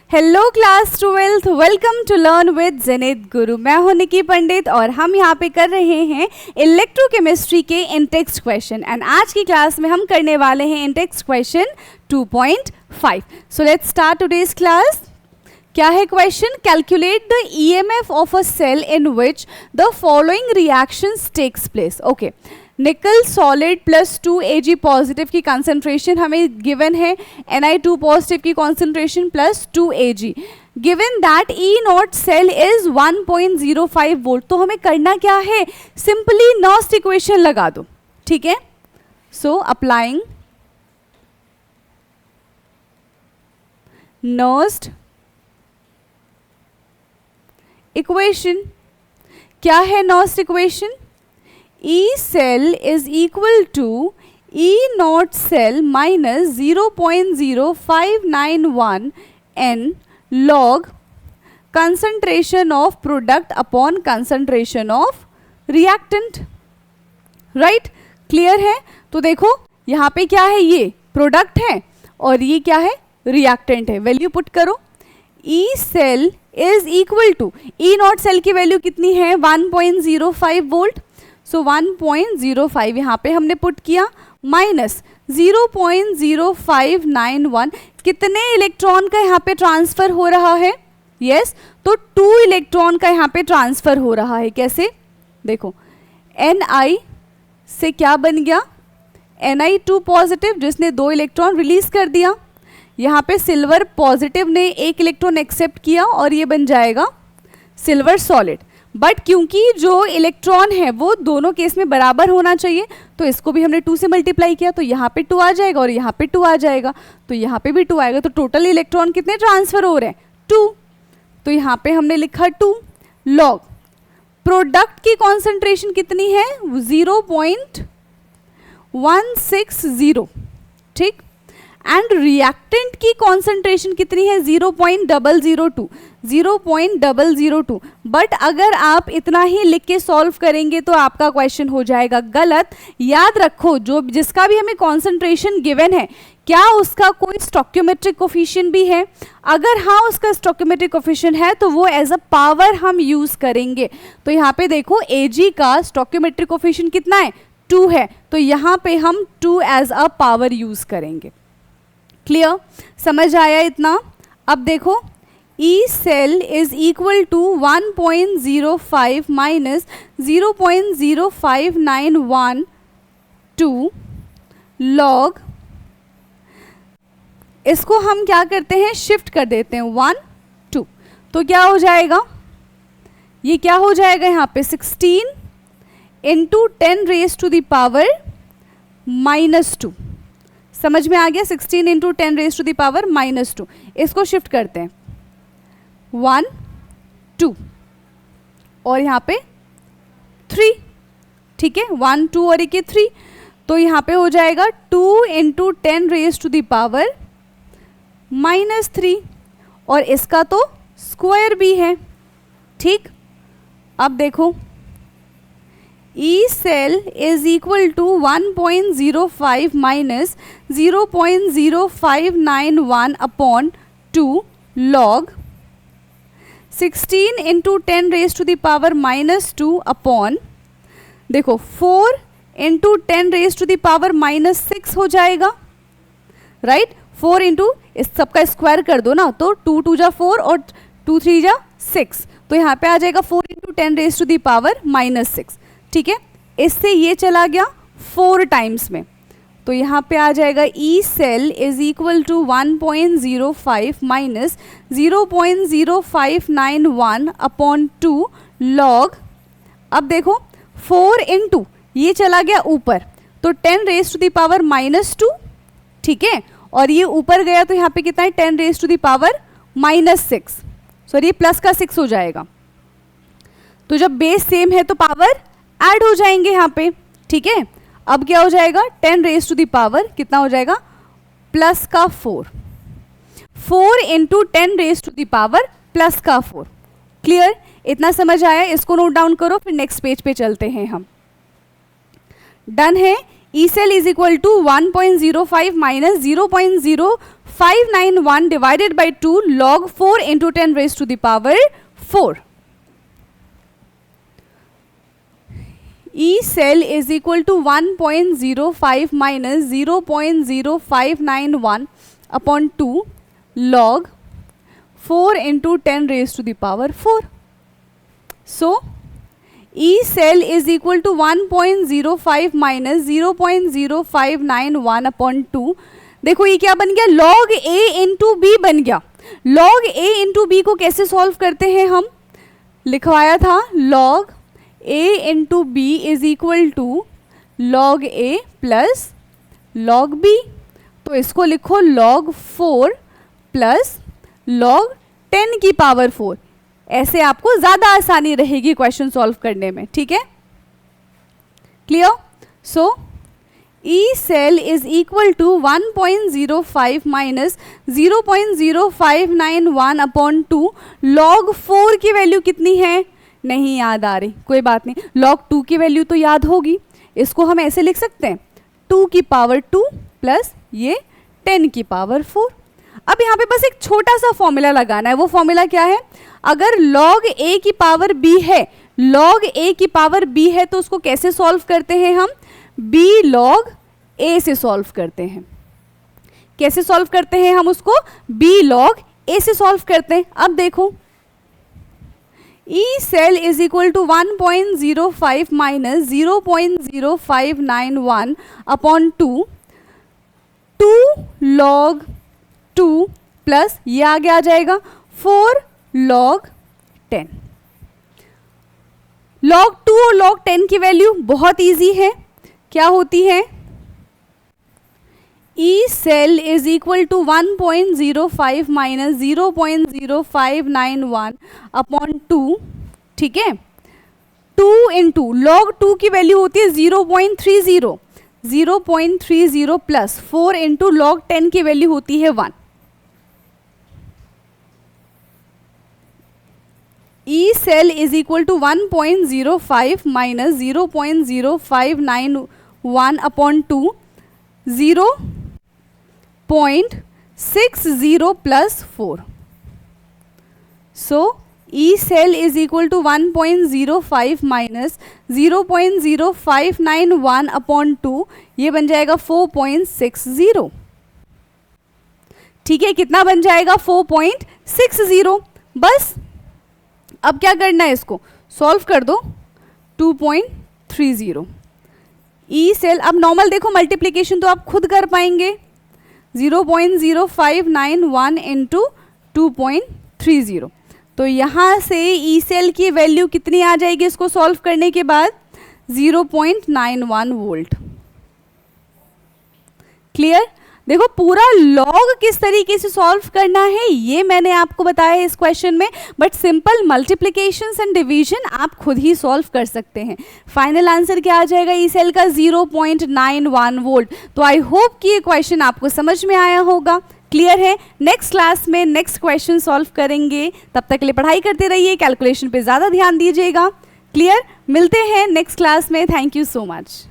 Hello class 12th, welcome to learn with जेनित गुरु। मैं हूं निकी पंडित और हम यहाँ पे कर रहे हैं इलेक्ट्रोकेमिस्ट्री के इंटेक्स्ट क्वेश्चन एंड आज की क्लास में हम करने वाले हैं in text question 2.5। So let's start today's class. क्या है question? Calculate the EMF of a cell in which the following reactions takes place. Okay, nickel solid plus 2 Ag positive की कंसंट्रेशन हमें गिवन है, Ni2 पॉजिटिव की concentration plus 2 Ag, given that E naught cell is 1.05 volt. तो हमें करना क्या है? Simply नॉस्ट equation लगा दो, ठीक है। So applying Nernst equation. क्या है Nernst equation? E cell is equal to E naught cell minus 0.0591 n log concentration of product upon concentration of reactant, right? Clear है? तो देखो यहाँ पे क्या है, ये प्रोडक्ट है और ये क्या है, रिएक्टेंट है। वैल्यू पुट करो। E cell is equal to E naught cell की वैल्यू कितनी है? 1.05 वोल्ट। सो 1.05 यहाँ पे हमने पुट किया, माइनस 0.0591। कितने इलेक्ट्रॉन का यहाँ पे ट्रांसफर हो रहा है? यस, तो 2 इलेक्ट्रॉन का यहाँ पे ट्रांसफर हो रहा है। कैसे? देखो, Ni से क्या बन गया? Ni2 पॉजिटिव जिसने 2 इलेक्ट्रॉन रिलीज कर दिया। यहाँ पे सिल्वर पॉजिटिव ने 1 इलेक्ट्रॉन एक्सेप्ट किया और ये बन जाएगा सिल्वर सॉलिड। बट क्योंकि जो इलेक्ट्रॉन है वो दोनों केस में बराबर होना चाहिए, तो इसको भी हमने 2 से मल्टीप्लाई किया, तो यहाँ पे 2 आ जाएगा और यहाँ पे 2 आ जाएगा, तो यहाँ पे भी 2 आएगा। तो टोटल इलेक्ट्रॉन कितने ट्रांसफर हो रहे हैं? 2। तो यहाँ पे हमने लिखा 2 लॉग प्रोडक्ट की कॉन्सेंट्रेशन कितनी है? 0.160, ठीक। एंड रिएक्टेंट की कॉन्सेंट्रेशन कितनी है? 0.002। बट अगर आप इतना ही लिख के सॉल्व करेंगे तो आपका क्वेश्चन हो जाएगा गलत। याद रखो, जो जिसका भी हमें कॉन्सेंट्रेशन गिवन है, क्या उसका कोई स्टोइकियोमेट्रिक कोफिशिएंट भी है? अगर हाँ उसका स्टोइकियोमेट्रिक कोफिशिएंट है तो वो एज अ पावर हम यूज करेंगे। तो यहाँ पे देखो Ag का स्टोइकियोमेट्रिक कोफिशिएंट कितना है? 2 है, तो यहाँ पे हम 2 एज अ पावर यूज करेंगे। क्लियर? समझ आया इतना? अब देखो, E cell is equal to 1.05 minus 0.0591 log, इसको हम क्या करते हैं? शिफ्ट कर देते हैं 1 2। तो क्या हो जाएगा? ये क्या हो जाएगा यहाँ पे? 16 into 10 raise to the power -2। समझ में आ गया? 16 into 10 raise to the power -2। इसको शिफ्ट करते हैं 1 2 और यहाँ पे 3, ठीक है। 1 2 और 3, तो यहाँ पे हो जाएगा 2 into 10 raise to the power -3 और इसका तो स्क्वायर भी है, ठीक। अब देखो, E cell is equal to 1.05 minus 0.0591 upon 2 log 16 into 10 raised to the power -2 upon, देखो 4 into 10 raised to the power -6 हो जाएगा, राइट। 4 इंटू इस सबका स्क्वायर कर दो ना, तो 2 2 जा 4 और 2 3 जा 6, तो यहाँ पे आ जाएगा 4 into 10 raise to the power -6, ठीक है। इससे ये चला गया 4 टाइम्स में, तो यहाँ पे आ जाएगा E cell is equal to 1.05 minus 0.0591 upon 2 log. अब देखो 4 इंटू ये चला गया ऊपर, तो 10 रेज टू दी पावर -2, ठीक है, और ये ऊपर गया तो यहाँ पे कितना है? 10 raise to the power -6, sorry plus का 6 हो जाएगा। तो जब बेस सेम है तो पावर ऐड हो जाएंगे यहाँ पे, ठीक है। अब क्या हो जाएगा? 10 रेज टू दी पावर कितना हो जाएगा? प्लस का 4 into 10 raise to the power plus का 4। क्लियर? इतना समझ आया? इसको नोट डाउन करो, फिर नेक्स्ट पेज पे चलते हैं हम। डन है? E cell is equal to 1.05 minus 0.0591 divided by 2 log 4 into 10 raise to the power 4. E cell is equal to 1.05 minus 0.0591 upon 2 log 4 into 10 raised to the power 4. So, E cell is equal to 1.05 minus 0.0591 upon 2. देखो ये क्या बन गया, log A into B बन गया. log A into B को कैसे solve करते हैं, हम लिखवाया था log A into B is equal to log A plus log B. तो इसको लिखो log 4 प्लस log 10 की पावर 4. ऐसे आपको ज़्यादा आसानी रहेगी क्वेश्चन सॉल्व करने में. ठीक है, clear. So E cell is equal to 1.05 minus 0.0591 upon 2 log 4 की वैल्यू कितनी है, नहीं याद आ रही, कोई बात नहीं. log 2 की वैल्यू तो याद होगी, इसको हम ऐसे लिख सकते हैं 2 की पावर 2 प्लस ये 10 की पावर 4. अब यहाँ पे बस एक छोटा सा फॉर्मूला लगाना है. वो फॉर्मूला क्या है, अगर log a की पावर b है, log a की पावर b है तो उसको कैसे सॉल्व करते हैं हम, b log a से सॉल्व करते हैं. कैसे सॉल्व करते हैं हम उसको, b log a से सॉल्व करते हैं. अब देखो E cell is equal to 1.05 minus 0.0591 upon 2 log 2 plus ये आगे आ जाएगा 4 log 10. log 2 और log 10 की वैल्यू बहुत इजी है, क्या होती है, E cell is equal to 1.05 minus 0.0591 upon 2. ठीक है, 2 इंटू log 2 की वैल्यू होती है 0.30 प्लस 4 इंटू log 10 की वैल्यू होती है 1. E cell is equal to 1.05 minus 0.0591 upon 2 0.60 plus 4. So E cell is equal to 1.05 minus 0.0591 upon 2, ये बन जाएगा 4.60. ठीक है, कितना बन जाएगा 4.60. बस अब क्या करना है, इसको सॉल्व कर दो 2.30. ई सेल, अब नॉर्मल देखो मल्टीप्लिकेशन तो आप खुद कर पाएंगे, 0.0591 इंटू 2.30. तो यहाँ से ई सेल की वैल्यू कितनी आ जाएगी इसको सॉल्व करने के बाद, 0.91 वोल्ट. क्लियर. देखो पूरा लॉग किस तरीके से सॉल्व करना है ये मैंने आपको बताया है इस क्वेश्चन में, but simple multiplications and division आप खुद ही सॉल्व कर सकते हैं. फाइनल आंसर क्या आ जाएगा ई सेल का, 0.91 वोल्ट. तो आई होप कि ये क्वेश्चन आपको समझ में आया होगा. क्लियर है. नेक्स्ट क्लास में नेक्स्ट क्वेश्चन सॉल्व करेंगे, तब तक के लिए पढ़ाई करते रहिए, कैलकुलेशन पे ज़्यादा ध्यान दीजिएगा. क्लियर. मिलते हैं नेक्स्ट क्लास में. Thank you so much.